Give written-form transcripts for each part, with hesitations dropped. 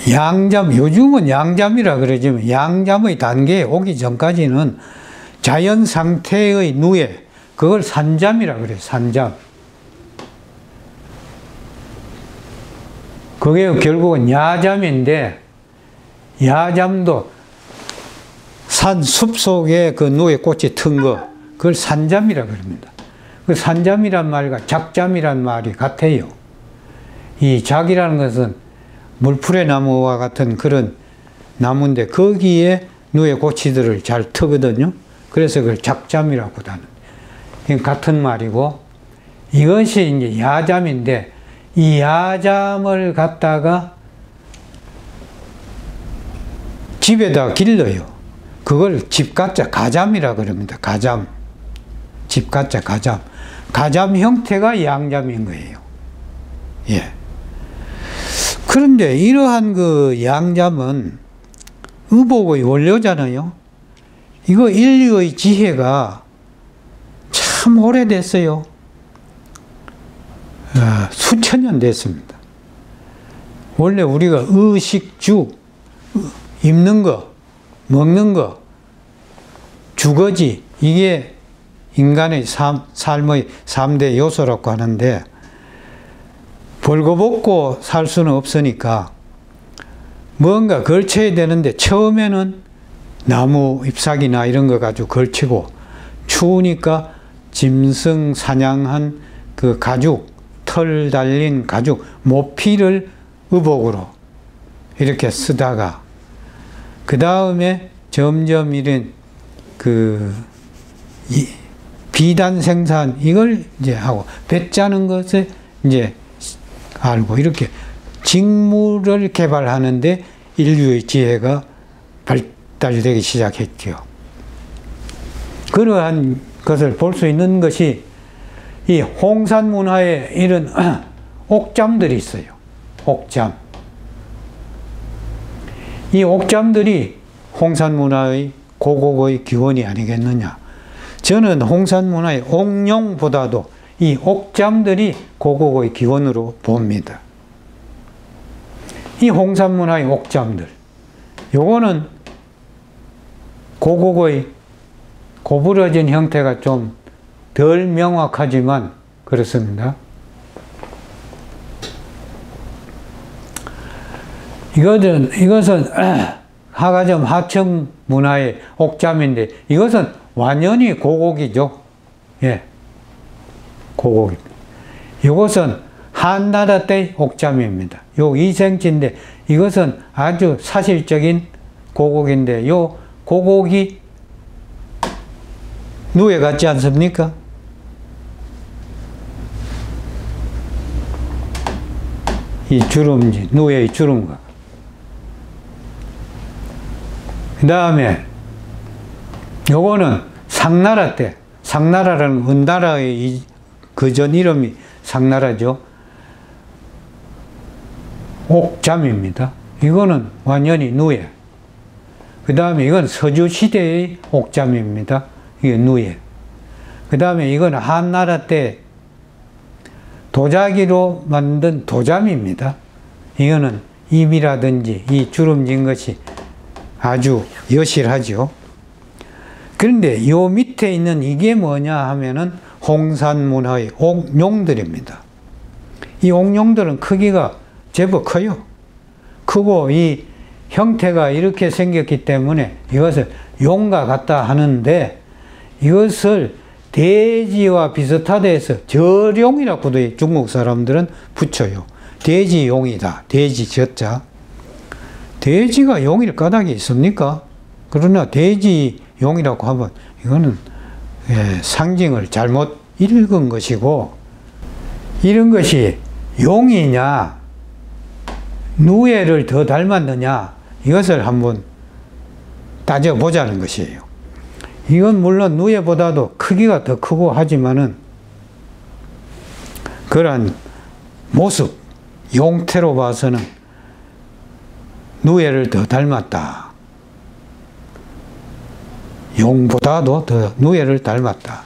양잠, 요즘은 양잠이라 그러지만 양잠의 단계에 오기 전까지는 자연 상태의 누에, 그걸 산잠이라 그래요. 산잠. 그게 결국은 야잠인데, 야잠도 산 숲속에 그 누에 꽃이 튼 거, 그걸 산잠이라 그럽니다. 그 산잠이란 말과 작잠이란 말이 같아요. 이 작이라는 것은 물풀의 나무와 같은 그런 나무인데 거기에 누에 꽃이들을 잘 트거든요. 그래서 그걸 작잠이라고 하는 같은 말이고, 이것이 이제 야잠인데, 이 야잠을 갖다가 집에다 길러요. 그걸 집가짜 가잠이라 그럽니다. 가잠. 집가짜 가잠. 가잠 형태가 양잠인 거예요. 예. 그런데 이러한 그 양잠은 의복의 원료잖아요. 이거 인류의 지혜가 참 오래됐어요. 수천 년 됐습니다. 원래 우리가 의식주, 입는 거, 먹는 거, 주거지, 이게 인간의 삶의 3대 요소라고 하는데, 벌거벗고 살 수는 없으니까 뭔가 걸쳐야 되는데, 처음에는 나무 잎사귀나 이런 거 가지고 걸치고, 추우니까 짐승 사냥한 그 가죽, 털 달린 가죽, 모피를 의복으로 이렇게 쓰다가, 그 다음에 점점 이런 비단 생산, 이걸 이제 하고, 배 짜는 것을 이제 알고, 이렇게 직무를 개발하는데 인류의 지혜가 발달되기 시작했죠. 그러한 것을 볼 수 있는 것이 이 홍산 문화에 이런 옥잠들이 있어요. 옥잠. 이 옥잠들이 홍산 문화의 고국의 기원이 아니겠느냐. 저는 홍산 문화의 옥룡보다도 이 옥잠들이 고국의 기원으로 봅니다. 이 홍산 문화의 옥잠들, 요거는 고국의 고부러진 형태가 좀 덜 명확하지만 그렇습니다. 이것은 하가점 하청 문화의 옥잠인데, 이것은 완연히 고곡이죠. 예, 고곡입니다. 이것은 한나라 때 옥잠입니다. 요 2cm인데, 이것은 아주 사실적인 고곡인데, 요 고곡이 누에 같지 않습니까? 이 주름지, 누에의 주름과. 그 다음에 요거는 상나라 때, 상나라라는 은나라의 그전 이름이 상나라죠. 옥잠입니다. 이거는 완전히 누에. 그 다음에 이건 서주시대의 옥잠입니다. 이게 누에. 그 다음에 이건 한나라 때 도자기로 만든 도잠입니다. 이거는 입이라든지 이 주름진 것이 아주 여실하죠. 그런데 요 밑에 있는 이게 뭐냐 하면은 홍산 문화의 옥룡들입니다. 이 옥룡들은 크기가 제법 커요. 크고 이 형태가 이렇게 생겼기 때문에 이것을 용과 같다 하는데, 이것을 돼지와 비슷하다 해서 절용이라고도 중국 사람들은 붙여요. 돼지용이다. 돼지 젖자. 돼지가 용일 까닭이 있습니까? 그러나 돼지용이라고 하면 이거는 상징을 잘못 읽은 것이고, 이런 것이 용이냐 누에를 더 닮았느냐, 이것을 한번 따져보자는 것이에요. 이건 물론 누에보다도 크기가 더 크고 하지만은 그러한 모습, 용태로 봐서는 누에를 더 닮았다. 용보다도 더 누에를 닮았다.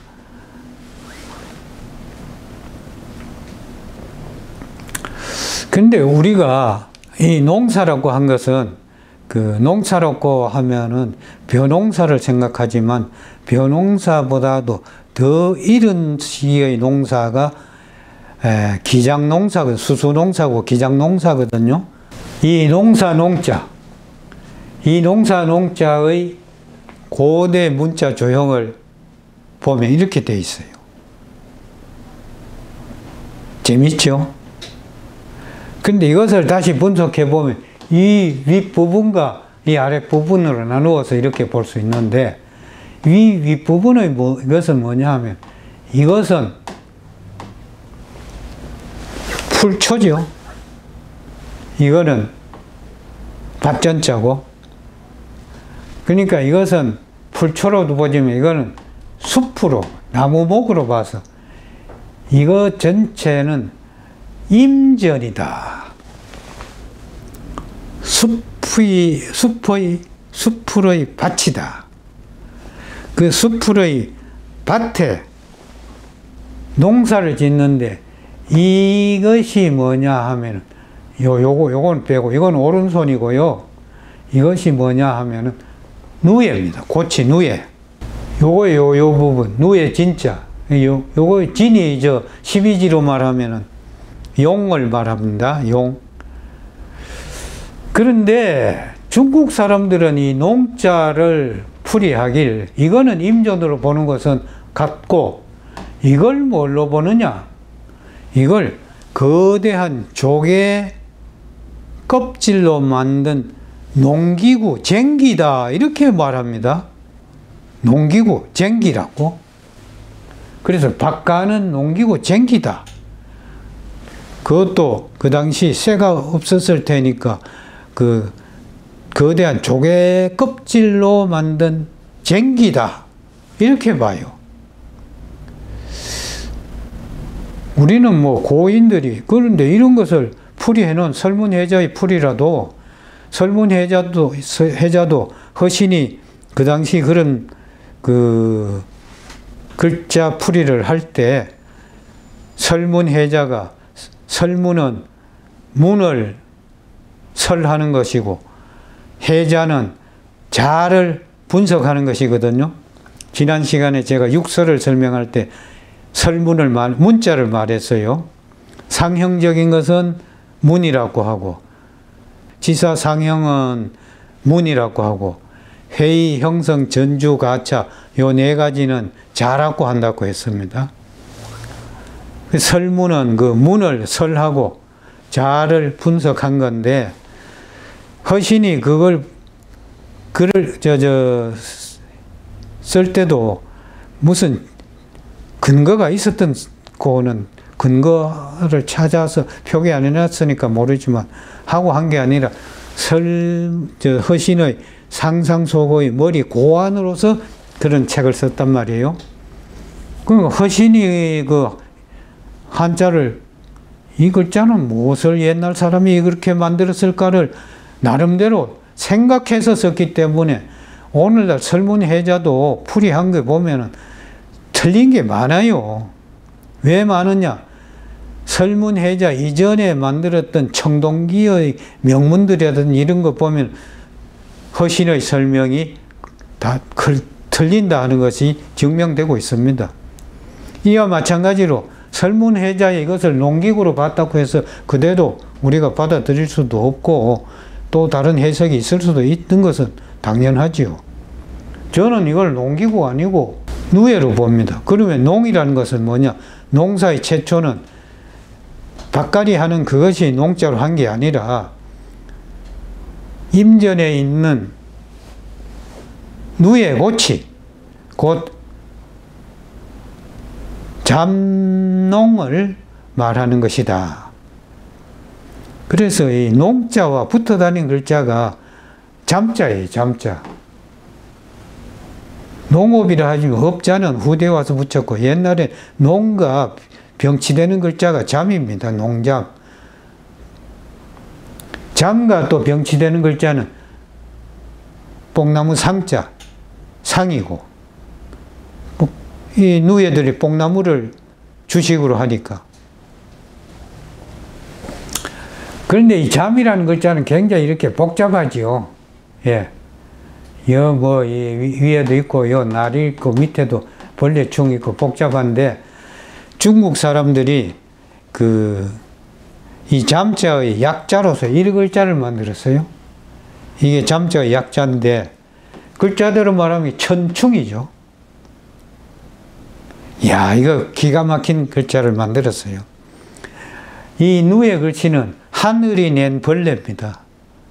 근데 우리가 이 농사라고 한 것은 농사라고 하면은 벼농사를 생각하지만 벼농사보다도 더 이른 시기의 농사가 기장농사거든요. 수수농사고 기장농사거든요. 이 농사농자의 고대 문자 조형을 보면 이렇게 되어 있어요. 재밌죠? 근데 이것을 다시 분석해 보면 이 윗부분과 이 아랫부분으로 나누어서 이렇게 볼 수 있는데, 윗부분의 이것은 뭐냐 하면, 이것은 풀초죠. 이거는 밭전자고, 그러니까 이것은 풀초로도 보지만 이거는 숲으로, 나무목으로 봐서 이거 전체는 임전이다. 숲의 밭이다. 그 숲의 밭에 농사를 짓는데 이것이 뭐냐 하면은 요건 빼고 이건 오른손이고요. 이것이 뭐냐 하면은 누에입니다. 고치 누에. 요 부분 누에 진짜. 요거 진이 12지로 말하면은 용을 말합니다. 용. 그런데 중국 사람들은 이 농자를 풀이하길 이거는 임전으로 보는 것은 같고, 이걸 뭘로 보느냐? 이걸 거대한 조개 껍질로 만든 농기구, 쟁기다 이렇게 말합니다. 농기구, 쟁기라고. 그래서 밭가는 농기구, 쟁기다. 그것도 그 당시 쇠가 없었을 테니까 그 거대한 조개 껍질로 만든 쟁기다 이렇게 봐요. 우리는 뭐 고인들이 그런데 이런 것을 풀이해 놓은 설문해자의 풀이라도, 설문해자도 허신이 그 당시 그런 그 글자 풀이를 할 때 설문해자가, 설문은 문을 설하는 것이고 해자는 자를 분석하는 것이거든요. 지난 시간에 제가 육설을 설명할 때 문자를 말했어요. 상형적인 것은 문이라고 하고, 지사상형은 문이라고 하고, 회의, 형성, 전주, 가차 요 네 가지는 자라고 한다고 했습니다. 설문은 그 문을 설하고 자를 분석한 건데, 허신이 글을 쓸 때도 무슨 근거가 있었던 거는 근거를 찾아서 표기 안 해놨으니까 모르지만 하고 한 게 아니라 허신의 상상 속의 머리 고안으로서 그런 책을 썼단 말이에요. 그러니까 허신이 그 한자를, 이 글자는 무엇을 옛날 사람이 그렇게 만들었을까를 나름대로 생각해서 썼기 때문에 오늘날 설문해자도 풀이한 거 보면은 틀린 게 많아요. 왜 많으냐? 설문해자 이전에 만들었던 청동기의 명문들이라든지 이런 거 보면 허신의 설명이 다 틀린다 하는 것이 증명되고 있습니다. 이와 마찬가지로 설문해자의 이것을 농기구로 봤다고 해서 그대로 우리가 받아들일 수도 없고 또 다른 해석이 있을 수도 있는 것은 당연하지요. 저는 이걸 농기구가 아니고 누에로 봅니다. 그러면 농이라는 것은 뭐냐? 농사의 최초는 밭갈이 하는 그것이 농자로 한 게 아니라 임전에 있는 누에 고치, 곧 잠농을 말하는 것이다. 그래서 이 농자와 붙어 다닌 글자가 잠자예요, 잠자. 농업이라 하지만 업자는 후대에 와서 붙였고, 옛날에 농과 병치되는 글자가 잠입니다. 농잠. 잠과 또 병치되는 글자는 뽕나무 상자, 상이고, 이 누에들이 뽕나무를 주식으로 하니까. 그런데 이 잠이라는 글자는 굉장히 이렇게 복잡하지요. 예. 위에도 있고, 날이 있고, 밑에도 벌레충 있고, 복잡한데, 중국 사람들이 이 잠자의 약자로서 이 글자를 만들었어요. 이게 잠자의 약자인데, 글자대로 말하면 천충이죠. 이야, 이거 기가 막힌 글자를 만들었어요. 이 누의 글씨는 하늘이 낸 벌레입니다.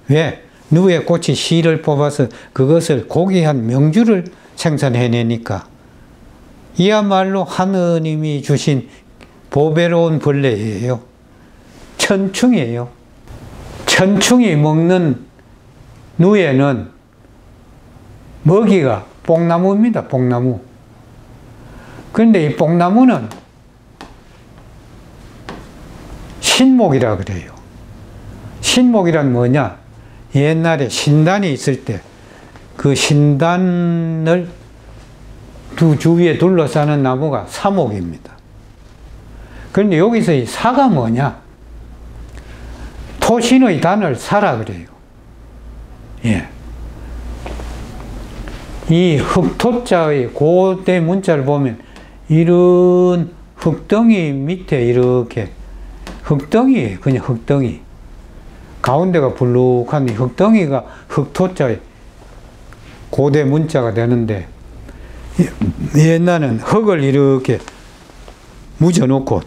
왜? 누의 꽃이 씨를 뽑아서 그것을 고귀한 명주를 생산해내니까. 이야말로 하느님이 주신 보배로운 벌레예요. 천충이에요. 천충이 먹는 누에는 먹이가 뽕나무입니다. 뽕나무. 그런데 이 뽕나무는 신목이라 그래요. 신목이란 뭐냐? 옛날에 신단이 있을 때 그 신단을 두 주위에 둘러싸는 나무가 사목입니다. 그런데 여기서 이 사가 뭐냐? 토신의 단을 사라 그래요. 예. 이 흑토자의 고대 문자를 보면 이런 흙덩이 밑에 이렇게 흙덩이에요. 그냥 흙덩이. 가운데가 불룩한 이 흙덩이가 흑토자의 고대 문자가 되는데, 옛날에는 흙을 이렇게 묻어놓고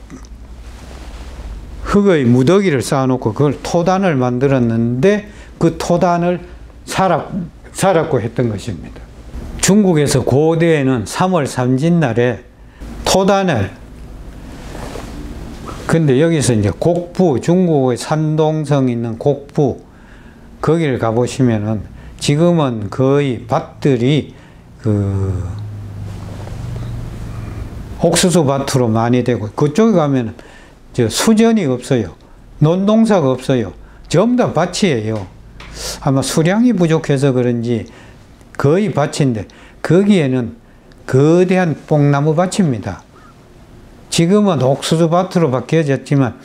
흙의 무더기를 쌓아놓고 그걸 토단을 만들었는데 그 토단을 살았고 했던 것입니다. 중국에서 고대에는 3월 삼진날에 토단을, 근데 여기서 이제 곡부, 중국의 산동성 있는 곡부, 거기를 가보시면은 지금은 거의 밭들이 옥수수 밭으로 많이 되고, 그쪽에 가면은 수전이 없어요. 논농사가 없어요. 전부 다 밭이에요. 아마 수량이 부족해서 그런지 거의 밭인데, 거기에는 거대한 뽕나무 밭입니다. 지금은 옥수수 밭으로 바뀌어졌지만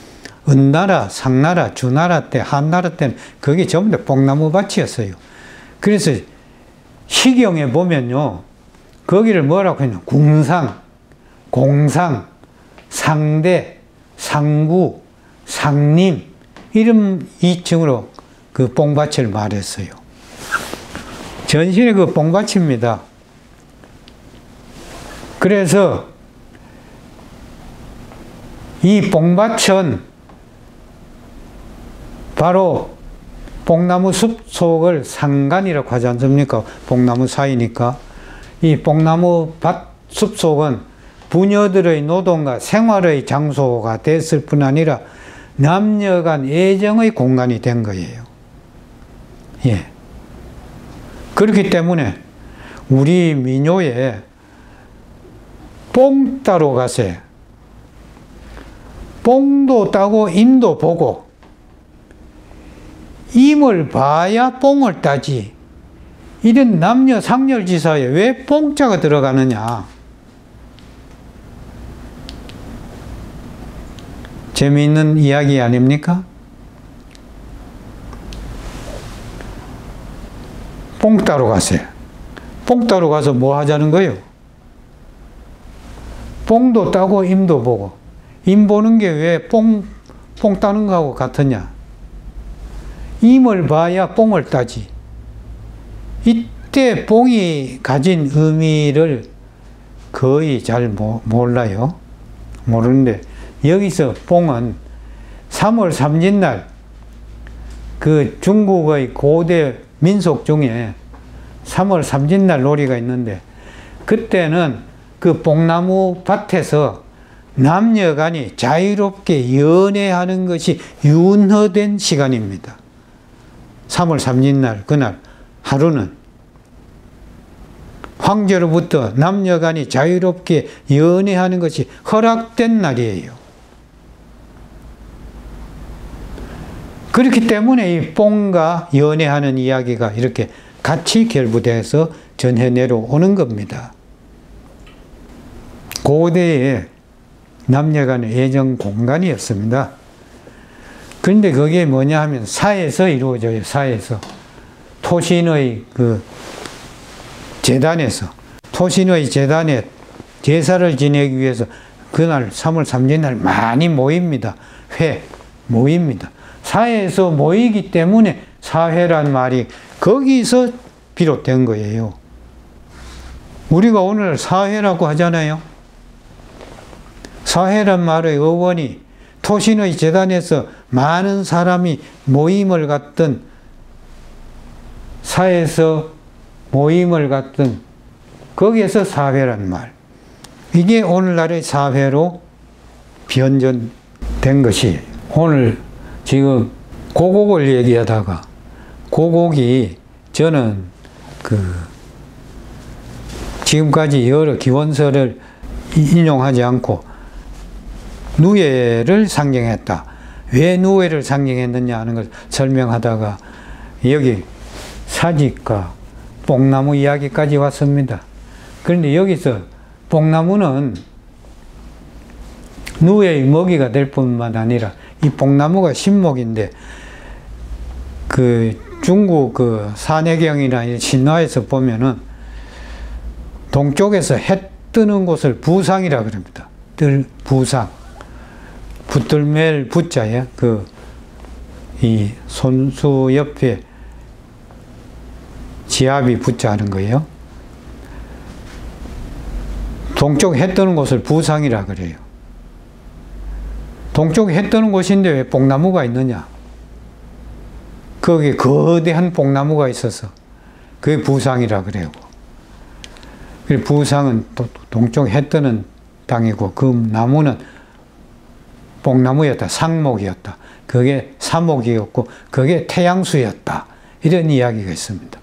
은나라, 상나라, 주나라 때, 한나라 때는 그게 전부 다 뽕나무 밭이었어요. 그래서 시경에 보면요, 거기를 뭐라고 했냐? 궁상, 공상, 상대, 상구, 상림, 이런 이층으로 그 뽕밭을 말했어요. 전신에 그 뽕밭입니다. 그래서 이 뽕밭은 바로 뽕나무 숲 속을 상간이라고 하지 않습니까? 뽕나무 사이니까. 이 뽕나무 숲 속은 부녀들의 노동과 생활의 장소가 됐을 뿐 아니라 남녀 간 애정의 공간이 된 거예요. 예. 그렇기 때문에 우리 민요에 뽕 따러 가세, 뽕도 따고 임도 보고, 임을 봐야 뽕을 따지, 이런 남녀 상렬지사에 왜 뽕자가 들어가느냐? 재미있는 이야기 아닙니까? 뽕 따러 가세요. 뽕 따러 가서 뭐 하자는 거예요? 뽕도 따고 임도 보고. 임 보는 게 왜 뽕 따는 거하고 같으냐? 임을 봐야 뽕을 따지. 이때 뽕이 가진 의미를 거의 잘 몰라요. 모르는데, 여기서 뽕은 3월 삼진날, 그 중국의 고대 민속 중에 3월 삼진날 놀이가 있는데, 그때는 그 뽕나무 밭에서 남녀간이 자유롭게 연애하는 것이 윤허된 시간입니다. 3월 삼진날, 그날 하루는 황제로부터 남녀간이 자유롭게 연애하는 것이 허락된 날이에요. 그렇기 때문에 이 뽕과 연애하는 이야기가 이렇게 같이 결부돼서 전해 내려오는 겁니다. 고대의 남녀간의 애정 공간이었습니다. 그런데 그게 뭐냐 하면 사에서 이루어져요. 사에서. 토신의 그 재단에서. 토신의 재단에 제사를 지내기 위해서 그날 3월 3일 날 많이 모입니다. 회 모입니다. 사회에서 모이기 때문에 사회란 말이 거기서 비롯된 거예요. 우리가 오늘 사회라고 하잖아요. 사회란 말의 어원이 토신의 재단에서 많은 사람이 모임을 갖던 사회에서 모임을 갖던 거기에서 사회란 말. 이게 오늘날의 사회로 변전된 것이 오늘 지금 고곡을 얘기하다가 고곡이 저는 지금까지 여러 기원서를 인용하지 않고 누에를 상징했다. 왜 누에를 상징했느냐 하는 걸 설명하다가 여기 사직과 뽕나무 이야기까지 왔습니다. 그런데 여기서 뽕나무는 누에의 먹이가 될 뿐만 아니라 이 뽕나무가 신목인데 중국 산해경이나 신화에서 보면은 동쪽에서 해 뜨는 곳을 부상이라 그럽니다. 부상. 붙들멜 부자에 이 손수 옆에 지압이 부자 하는 거예요. 동쪽 해 뜨는 곳을 부상이라 그래요. 동쪽 해 뜨는 곳인데 왜 뽕나무가 있느냐? 거기에 거대한 뽕나무가 있어서 그게 부상이라 그래요. 부상은 또 동쪽 해 뜨는 땅이고 그 나무는 뽕나무였다. 상목이었다. 그게 사목이었고 그게 태양수였다. 이런 이야기가 있습니다.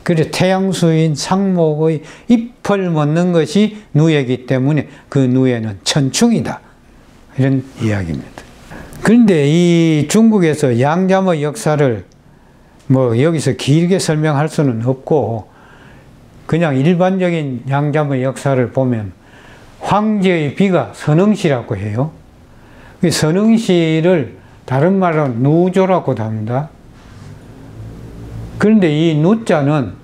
그래서 태양수인 상목의 잎을 먹는 것이 누에이기 때문에 그 누에는 천충이다. 이런 이야기입니다. 그런데 이 중국에서 양잠의 역사를 여기서 길게 설명할 수는 없고 그냥 일반적인 양잠의 역사를 보면 황제의 비가 선흥시라고 해요. 선흥시를 다른 말로 누조라고도 합니다. 그런데 이 누자는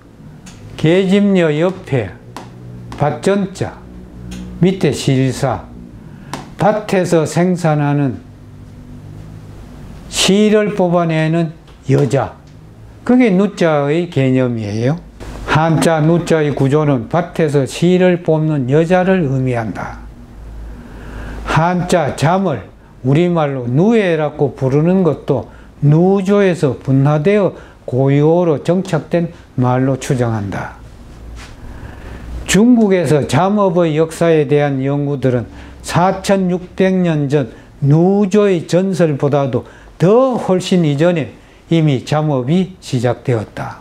계집녀 옆에 밭전자 밑에 실사 밭에서 생산하는 실을 뽑아내는 여자 그게 누자의 개념이에요. 한자 누자의 구조는 밭에서 실을 뽑는 여자를 의미한다. 한자 잠을 우리말로 누에라고 부르는 것도 누조에서 분화되어 고유어로 정착된 말로 추정한다. 중국에서 잠업의 역사에 대한 연구들은 4600년 전 누조의 전설보다도 더 훨씬 이전에 이미 잠업이 시작되었다.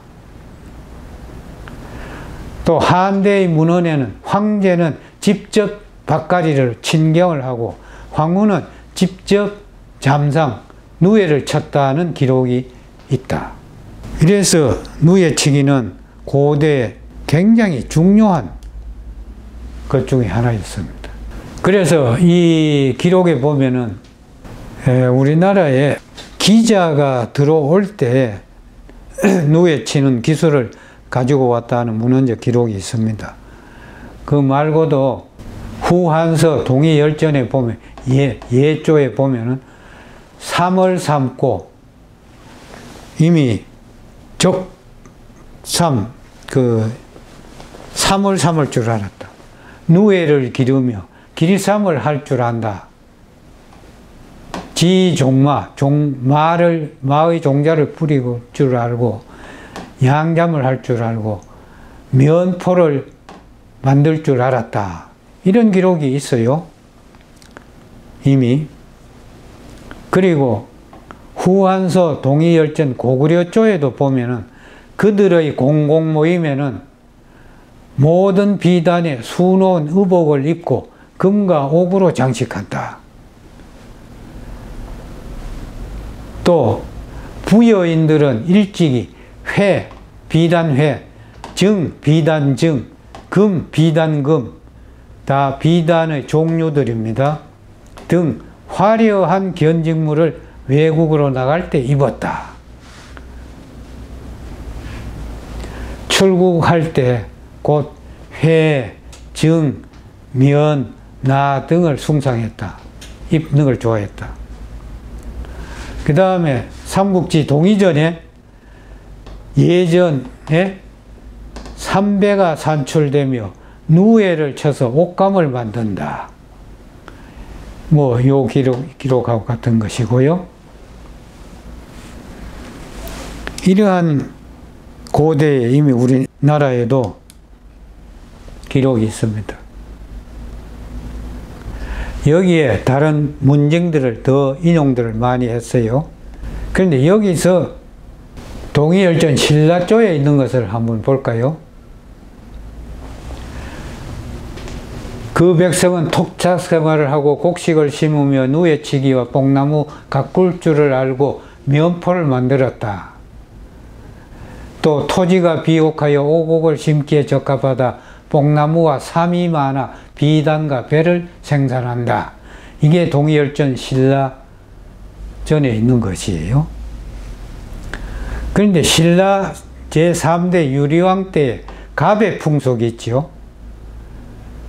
또 한대의 문헌에는 황제는 직접 밭갈이를 친경을 하고 황후는 직접 잠상, 누에를 쳤다는 기록이 있다. 그래서 누에치기는 고대에 굉장히 중요한 것 중에 하나였습니다. 그래서 이 기록에 보면은 우리나라에 기자가 들어올 때 누에치는 기술을 가지고 왔다는 문헌적 기록이 있습니다. 그 말고도 후한서 동의열전에 보면 예조에 보면은 삼을 삼고 이미 삼을 삼을 줄 알았다. 누에를 기르며 길삼을 할 줄 안다. 마의 종자를 뿌리고 줄 알고 양잠을 할 줄 알고 면포를 만들 줄 알았다. 이런 기록이 있어요. 이미. 그리고 후한서 동의열전 고구려조에도 보면은 그들의 공공 모임에는 모든 비단에 수놓은 의복을 입고 금과 옥으로 장식한다. 또 부여인들은 일찍이 회, 비단회, 정, 비단정, 금, 비단금, 다 비단의 종류들입니다. 등 화려한 견직물을 외국으로 나갈 때 입었다. 출국할 때 곧 회, 정, 면, 나 등을 숭상했다. 입는 걸 좋아했다. 그 다음에 삼국지 동의전에 예전에 삼배가 산출되며 누에를 쳐서 옷감을 만든다. 요 기록하고 같은 것이고요. 이러한 고대에 이미 우리나라에도 기록이 있습니다. 여기에 다른 문증들을 더 인용들을 많이 했어요. 그런데 여기서 동의열전 신라조에 있는 것을 한번 볼까요? 그 백성은 톡착 생활을 하고 곡식을 심으며 누에치기와 뽕나무 가꿀 줄을 알고 면포를 만들었다. 또 토지가 비옥하여 오곡을 심기에 적합하다. 뽕나무와 삼이 많아 비단과 배를 생산한다. 이게 동의열전 신라전에 있는 것이에요. 그런데 신라 제3대 유리왕 때 갑의 풍속이 있죠.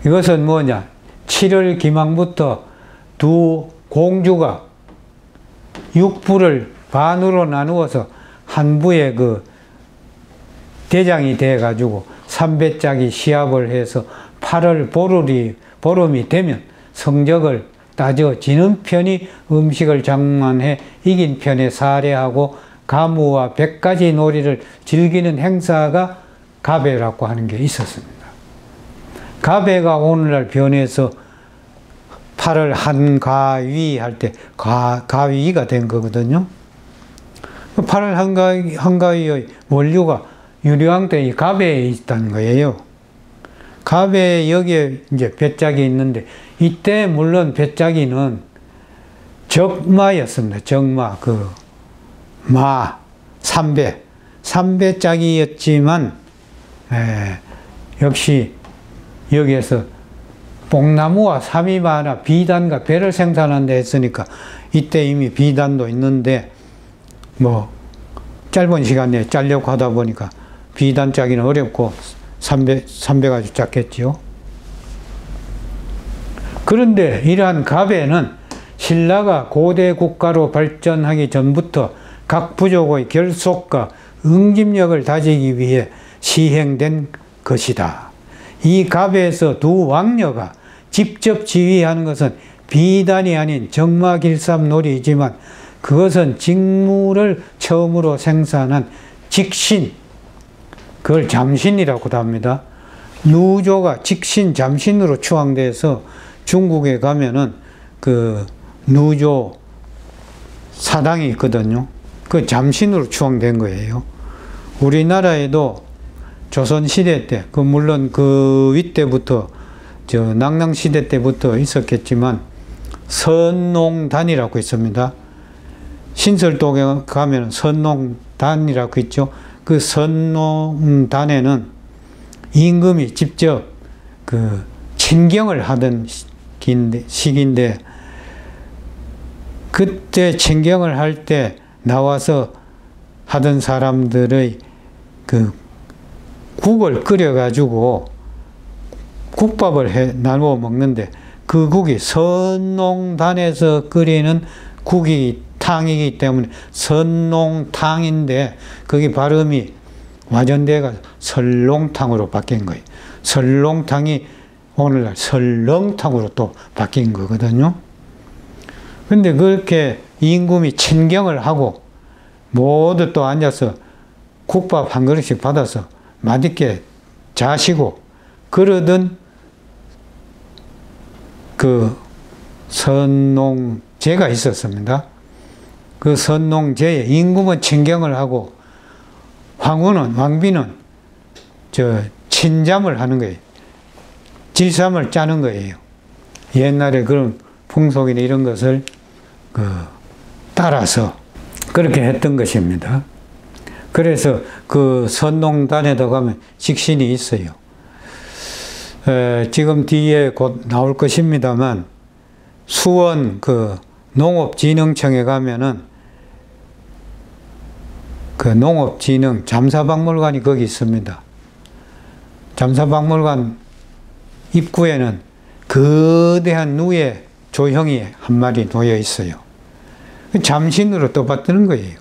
이것은 뭐냐? 7월 기망부터 두 공주가 육부를 반으로 나누어서 한 부에 그 대장이 돼가지고 3배짜기 시합을 해서 8월 보름이 되면 성적을 따져 지는 편이 음식을 장만해 이긴 편에 살해하고 가무와 100가지 놀이를 즐기는 행사가 가배라고 하는 게 있었습니다. 가배가 오늘날 변해서 8월 한가위 할 때 가위가 된 거거든요. 8월 한가위의 원류가 유리왕 때 이 가배에 있다는 거예요. 가배에 여기에 이제 배짝이 있는데 이때 물론 배짝이는 적마였습니다. 적마, 삼배짝이였지만 역시 여기에서 뽕나무와 삼이 많아 비단과 배를 생산한다 했으니까 이때 이미 비단도 있는데 짧은 시간 내에 짜려고 하다 보니까 비단 짜기는 어렵고 삼배가 짰겠지요. 그런데 이러한 가배는 신라가 고대 국가로 발전하기 전부터 각 부족의 결속과 응집력을 다지기 위해 시행된 것이다. 이 가배에서 두 왕녀가 직접 지휘하는 것은 비단이 아닌 정마길삼놀이이지만 그것은 직무를 처음으로 생산한 직신, 그걸 잠신이라고도 합니다. 누조가 직신, 잠신으로 추앙돼서 중국에 가면은 그 누조 사당이 있거든요. 그 잠신으로 추앙된 거예요. 우리나라에도 조선시대 때, 물론 그 윗때부터, 낭낭시대 때부터 있었겠지만, 선농단이라고 있습니다. 신설동에 가면 선농단이라고 있죠. 그 선농단에는 임금이 직접 친경을 하던 시기인데, 그때 친경을 할 때 나와서 하던 사람들의 국을 끓여가지고 국밥을 나누어 먹는데 그 국이 선농단에서 끓이는 탕이기 때문에 선농탕인데 거기 발음이 와전대가 설렁탕으로 바뀐 거예요. 설렁탕이 오늘날 설렁탕으로 또 바뀐 거거든요. 근데 그렇게 임금이 친경을 하고 모두 또 앉아서 국밥 한 그릇씩 받아서 맛있게 자시고 그러던 그 선농제가 있었습니다. 그 선농제에 임금은 친경을 하고 왕비는 친잠을 하는 거예요. 질삼을 짜는 거예요. 옛날에 그런 풍속이나 이런 것을 따라서 그렇게 했던 것입니다. 그래서 그 선농단에도 가면 직신이 있어요. 지금 뒤에 곧 나올 것입니다만 수원 농업진흥청에 가면은 그 농업진흥 잠사박물관이 거기 있습니다. 잠사박물관 입구에는 거대한 누에 조형이 한 마리 놓여 있어요. 잠신으로 떠받드는 거예요.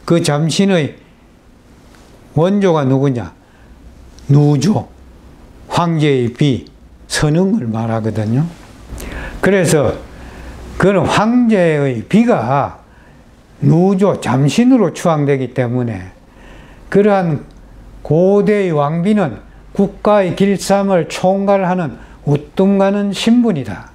그 잠신의 원조가 누구냐? 누조, 황제의 비, 선흥을 말하거든요. 그래서 그는 황제의 비가 누조, 잠신으로 추앙되기 때문에 그러한 고대의 왕비는 국가의 길쌈을 총괄하는 우뚱가는 신분이다.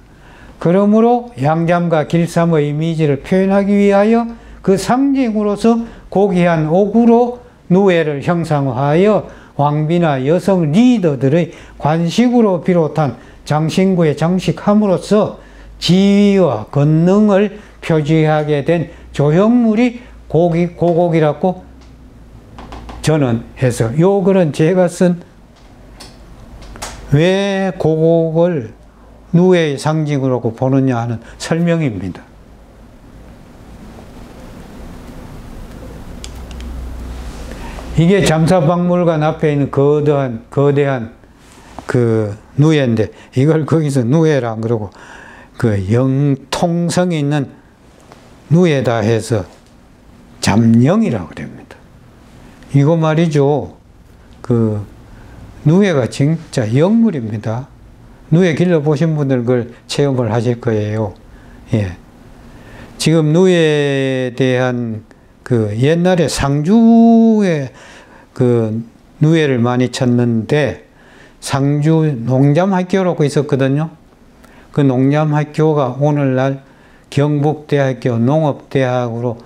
그러므로 양잠과 길쌈의 이미지를 표현하기 위하여 그 상징으로서 고귀한 옥으로 누에를 형상화하여 왕비나 여성 리더들의 관식으로 비롯한 장신구에 장식함으로써 지위와 권능을 표지하게 된 조형물이 고곡이라고 저는 해서 요 글은 제가 쓴 왜 고곡을 누에의 상징으로 보느냐 하는 설명입니다. 이게 잠사박물관 앞에 있는 거대한 그 누에인데 이걸 거기서 누에라 안 그러고 그 영통성이 있는 누에다 해서 잠영이라고 그럽니다. 이거 말이죠. 그 누에가 진짜 영물입니다. 누에 길러 보신 분들 그걸 체험을 하실 거예요. 예. 지금 누에에 대한 그 옛날에 상주에 그 누에를 많이 찾는데 상주 농잠학교라고 있었거든요. 그 농잠학교가 오늘날 경북대학교 농업대학으로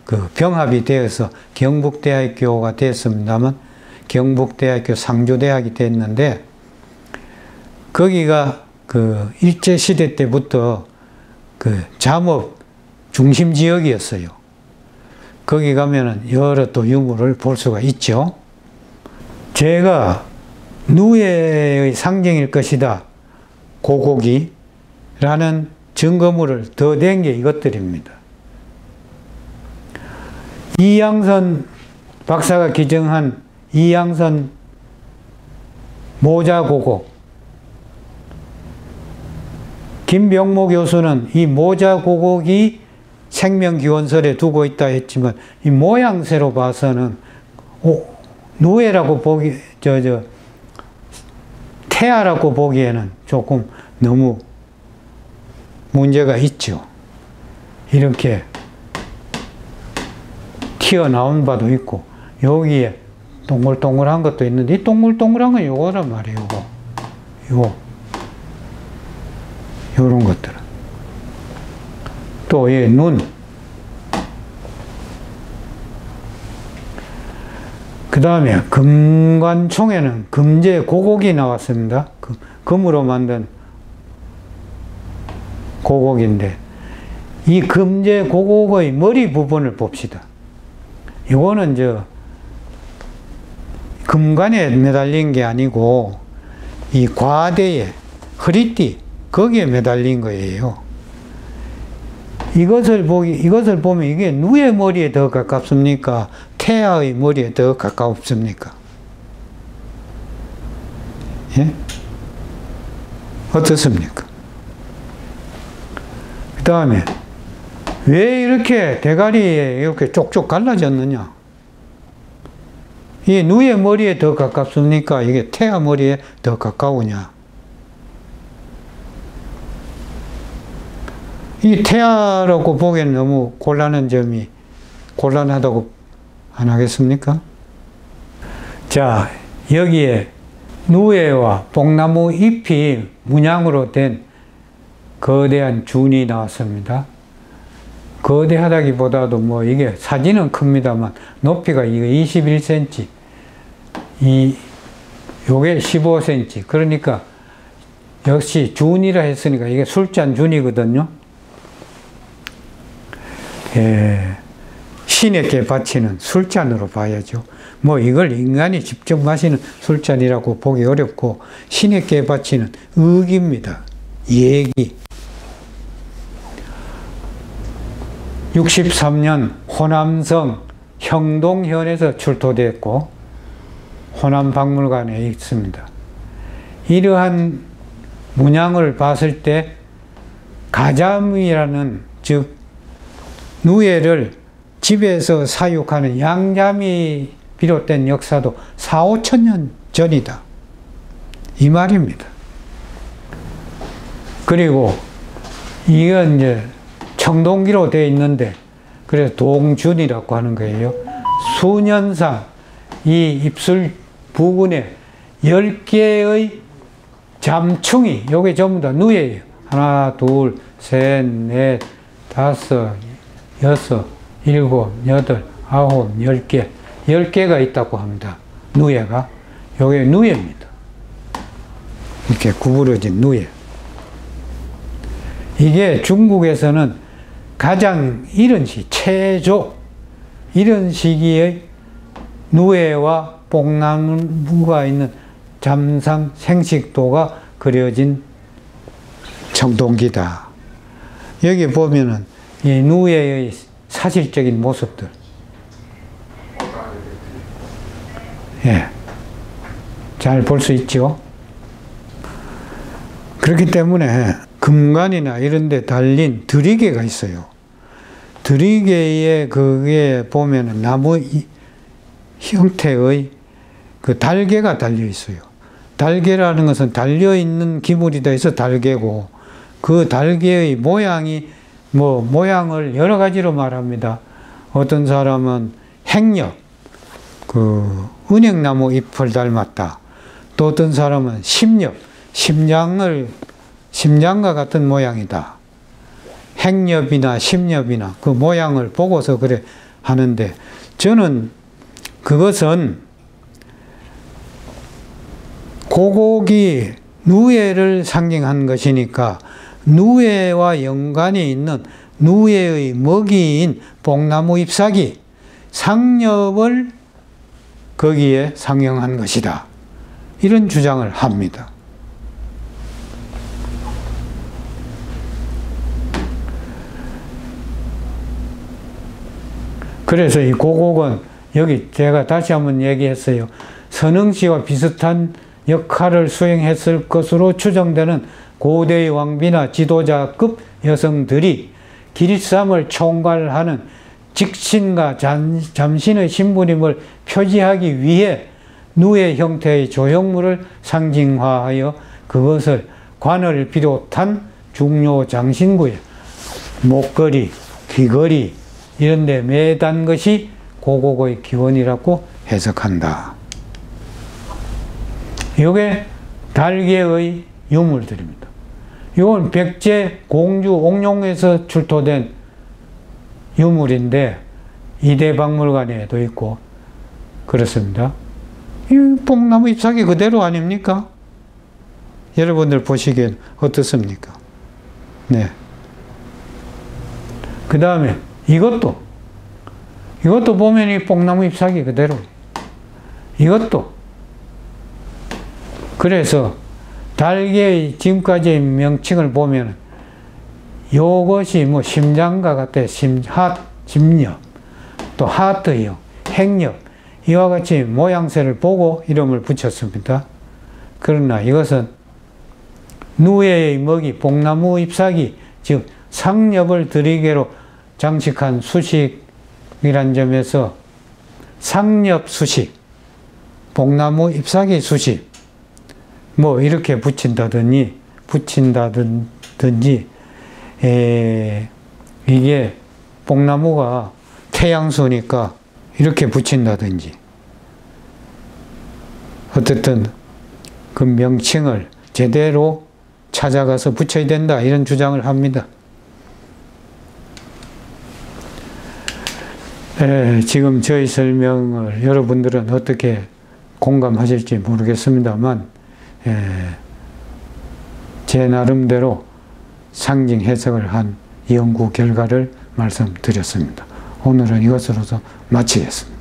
그 병합이 되어서 경북대학교가 됐습니다만 경북대학교 상주대학이 됐는데 거기가 그 일제시대 때부터 그 잠업 중심 지역이었어요. 거기 가면은 여러 또 유물을 볼 수가 있죠. 제가 누에의 상징일 것이다. 고곡이라는 증거물을 더 댄 게 이것들입니다. 이양선 박사가 기증한 이양선 모자고곡. 김병모 교수는 이 모자고곡이 생명기원설에 두고 있다 했지만 이 모양새로 봐서는 누에라고 보기 태아라고 보기에는 조금 너무 문제가 있죠. 이렇게 튀어나온 바도 있고 여기에 동글동글한 것도 있는데 이 동글동글한 건 요거란 말이에요. 요런 것들은 또 이 눈, 그 다음에 금관총에는 금제 고곡이 나왔습니다. 금으로 만든 고곡인데 이 금제 고곡의 머리 부분을 봅시다. 이거는 금관에 매달린 게 아니고 이 과대에 허리띠 거기에 매달린 거예요. 이것을 보면 이게 누의 머리에 더 가깝습니까? 태아의 머리에 더 가깝습니까? 예? 어떻습니까? 그 다음에 왜 이렇게 대가리에 이렇게 쪽쪽 갈라졌느냐? 이 누의 머리에 더 가깝습니까? 이게 태아 머리에 더 가까우냐? 이 태아라고 보기에는 너무 곤란하다고 안 하겠습니까? 자, 여기에 누에와 뽕나무 잎이 문양으로 된 거대한 준이 나왔습니다. 거대하다기보다도 이게 사진은 큽니다만 높이가 이거 21cm, 요게 15cm. 그러니까 역시 준이라 했으니까 이게 술잔 준이거든요. 예, 신에게 바치는 술잔으로 봐야죠. 이걸 인간이 직접 마시는 술잔이라고 보기 어렵고 신에게 바치는 의기입니다. 예기. 63년 호남성 형동현에서 출토되었고 호남박물관에 있습니다. 이러한 문양을 봤을 때 가자미라는, 즉 누에를 집에서 사육하는 양잠이 비롯된 역사도 4, 5천 년 전이다, 이 말입니다. 그리고 이건 이제 청동기로 되어 있는데, 그래서 동준이라고 하는 거예요. 수년상 이 입술 부근에 10개의 잠충이, 요게 전부 다 누에예요. 하나, 둘, 셋, 넷, 다섯, 여섯, 일곱, 여덟, 아홉, 10개. 10개가 있다고 합니다. 누에가. 요게 누에입니다. 이렇게 구부러진 누에. 이게 중국에서는 가장 이런 최조, 이런 시기의 누에와 뽕나무가 있는 잠상 생식도가 그려진 청동기다. 여기 보면은 이 누에의 사실적인 모습들, 예, 잘 볼 수 있죠. 그렇기 때문에 금관이나 이런 데 달린 드리개가 있어요. 드리개에 그게 보면은 나무 형태의 그 달개가 달려 있어요. 달개라는 것은 달려있는 기물이다 해서 달개고, 그 달개의 모양이 모양을 여러 가지로 말합니다. 어떤 사람은 행엽, 그 은행나무 잎을 닮았다. 또 어떤 사람은 심엽, 심장과 같은 모양이다. 행엽이나 심엽이나 그 모양을 보고서 그래 하는데, 저는 그것은 고곡이 누에를 상징한 것이니까 누에와 연관이 있는 누에의 먹이인 뽕나무 잎사귀, 상엽을 거기에 상영한 것이다, 이런 주장을 합니다. 그래서 이 고곡은, 여기 제가 다시 한번 얘기했어요. 선흥씨와 비슷한 역할을 수행했을 것으로 추정되는 고대의 왕비나 지도자급 여성들이 길쌈을 총괄하는 직신과 잠신의 신부님을 표지하기 위해 누에 형태의 조형물을 상징화하여 그것을 관을 비롯한 중요 장신구에 목걸이, 귀걸이 이런 데 매단 것이 고곡의 기원이라고 해석한다. 이게 달개의 유물들입니다. 이건 백제 공주 옥룡에서 출토된 유물인데 이대박물관에도 있고 그렇습니다. 이 뽕나무 잎사귀 그대로 아닙니까? 여러분들 보시기엔 어떻습니까? 네. 그 다음에 이것도 보면 이 뽕나무 잎사귀 그대로. 이것도. 그래서 달개의 지금까지의 명칭을 보면 요것이 심장과 같아. 심엽, 또 하트형, 행엽, 이와 같이 모양새를 보고 이름을 붙였습니다. 그러나 이것은 누에의 먹이, 뽕나무 잎사귀, 즉 상엽을 드리개로 장식한 수식이란 점에서 상엽 수식, 뽕나무 잎사귀 수식, 이렇게 붙인다든지, 이게 뽕나무가 태양수니까 이렇게 붙인다든지, 어쨌든 그 명칭을 제대로 찾아가서 붙여야 된다, 이런 주장을 합니다. 지금 저희 설명을 여러분들은 어떻게 공감하실지 모르겠습니다만, 제 나름대로 상징 해석을 한 연구 결과를 말씀드렸습니다. 오늘은 이것으로서 마치겠습니다.